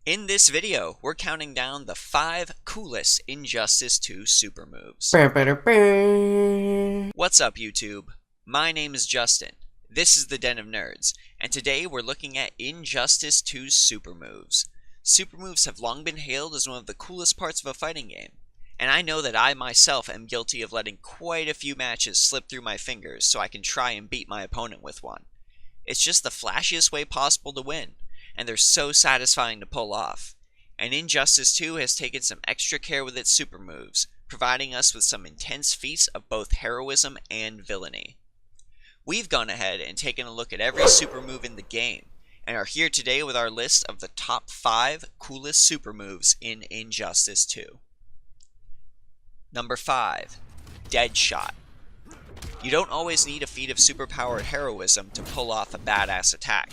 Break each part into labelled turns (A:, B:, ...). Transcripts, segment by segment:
A: In this video, we're counting down the 5 coolest Injustice 2 super moves. What's up, YouTube? My name is Justin. This is the Den of Nerds, and today we're looking at Injustice 2's super moves. Super moves have long been hailed as one of the coolest parts of a fighting game, and I know that I myself am guilty of letting quite a few matches slip through my fingers so I can try and beat my opponent with one. It's just the flashiest way possible to win, and they're so satisfying to pull off. And Injustice 2 has taken some extra care with its super moves, providing us with some intense feats of both heroism and villainy. We've gone ahead and taken a look at every super move in the game, and are here today with our list of the top 5 coolest super moves in Injustice 2. Number 5. Deadshot. You don't always need a feat of superpowered heroism to pull off a badass attack.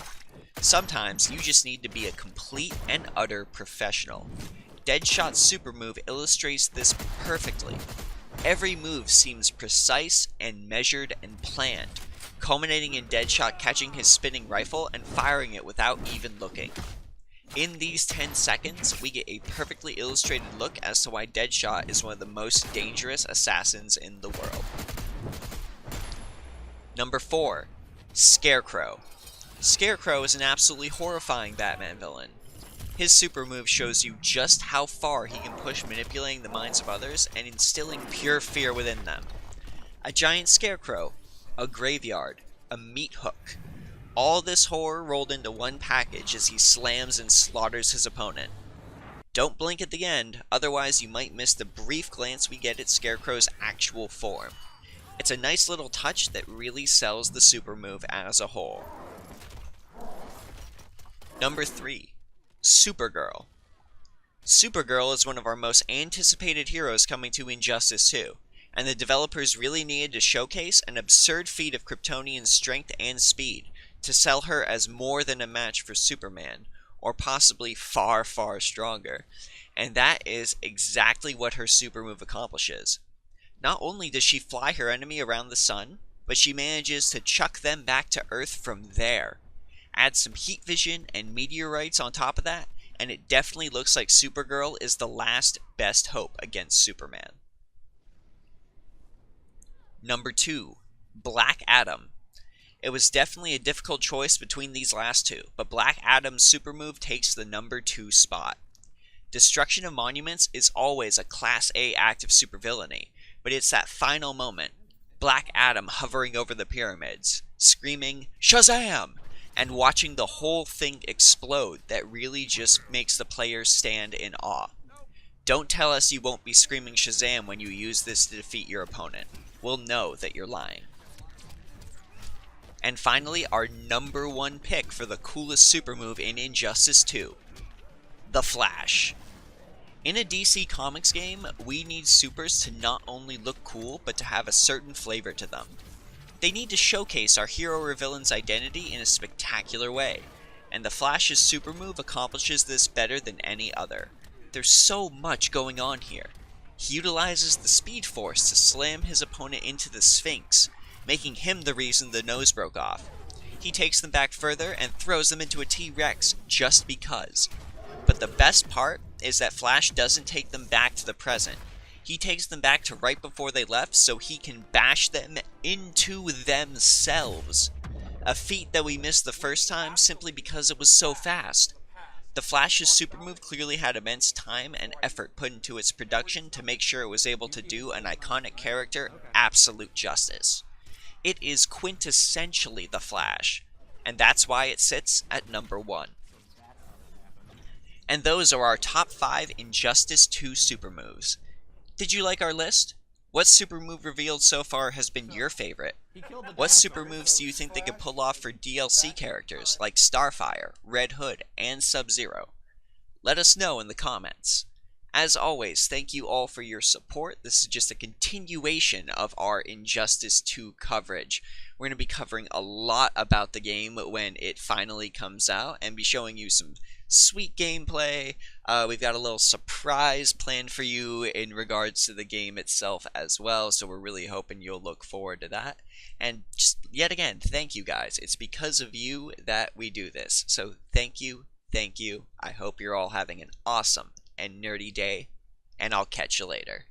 A: Sometimes you just need to be a complete and utter professional. Deadshot's super move illustrates this perfectly. Every move seems precise and measured and planned, culminating in Deadshot catching his spinning rifle and firing it without even looking. In these 10 seconds, we get a perfectly illustrated look as to why Deadshot is one of the most dangerous assassins in the world. Number 4. Scarecrow. Scarecrow is an absolutely horrifying Batman villain. His super move shows you just how far he can push manipulating the minds of others and instilling pure fear within them. A giant scarecrow, a graveyard, a meat hook. All this horror rolled into one package as he slams and slaughters his opponent. Don't blink at the end, otherwise you might miss the brief glance we get at Scarecrow's actual form. It's a nice little touch that really sells the super move as a whole. Number 3. Supergirl. Supergirl is one of our most anticipated heroes coming to Injustice 2, and the developers really needed to showcase an absurd feat of Kryptonian strength and speed to sell her as more than a match for Superman, or possibly far, far stronger, and that is exactly what her super move accomplishes. Not only does she fly her enemy around the sun, but she manages to chuck them back to Earth from there. Add some heat vision and meteorites on top of that, and it definitely looks like Supergirl is the last best hope against Superman. Number 2. Black Adam. It was definitely a difficult choice between these last two, but Black Adam's super move takes the number 2 spot. Destruction of monuments is always a Class A act of supervillainy, but it's that final moment, Black Adam hovering over the pyramids, screaming, "Shazam!" and watching the whole thing explode that really just makes the players stand in awe. Don't tell us you won't be screaming Shazam when you use this to defeat your opponent. We'll know that you're lying. And finally, our number 1 pick for the coolest super move in Injustice 2. The Flash. In a DC Comics game, we need supers to not only look cool, but to have a certain flavor to them. They need to showcase our hero or villain's identity in a spectacular way, and the Flash's super move accomplishes this better than any other. There's so much going on here. He utilizes the Speed Force to slam his opponent into the Sphinx, making him the reason the nose broke off. He takes them back further and throws them into a T-Rex just because. But the best part is that Flash doesn't take them back to the present. He takes them back to right before they left so he can bash them into themselves. A feat that we missed the first time simply because it was so fast. The Flash's super move clearly had immense time and effort put into its production to make sure it was able to do an iconic character absolute justice. It is quintessentially the Flash, and that's why it sits at number 1. And those are our top 5 Injustice 2 super moves. Did you like our list? What super move revealed so far has been your favorite? What super moves do you think they could pull off for DLC characters like Starfire, Red Hood, and Sub-Zero? Let us know in the comments. As always, thank you all for your support. This is just a continuation of our Injustice 2 coverage. We're going to be covering a lot about the game when it finally comes out and be showing you some sweet gameplay. We've got a little surprise planned for you in regards to the game itself as well, so we're really hoping you'll look forward to that. And just yet again, thank you guys. It's because of you that we do this. So thank you, thank you. I hope you're all having an awesome and nerdy day, and I'll catch you later.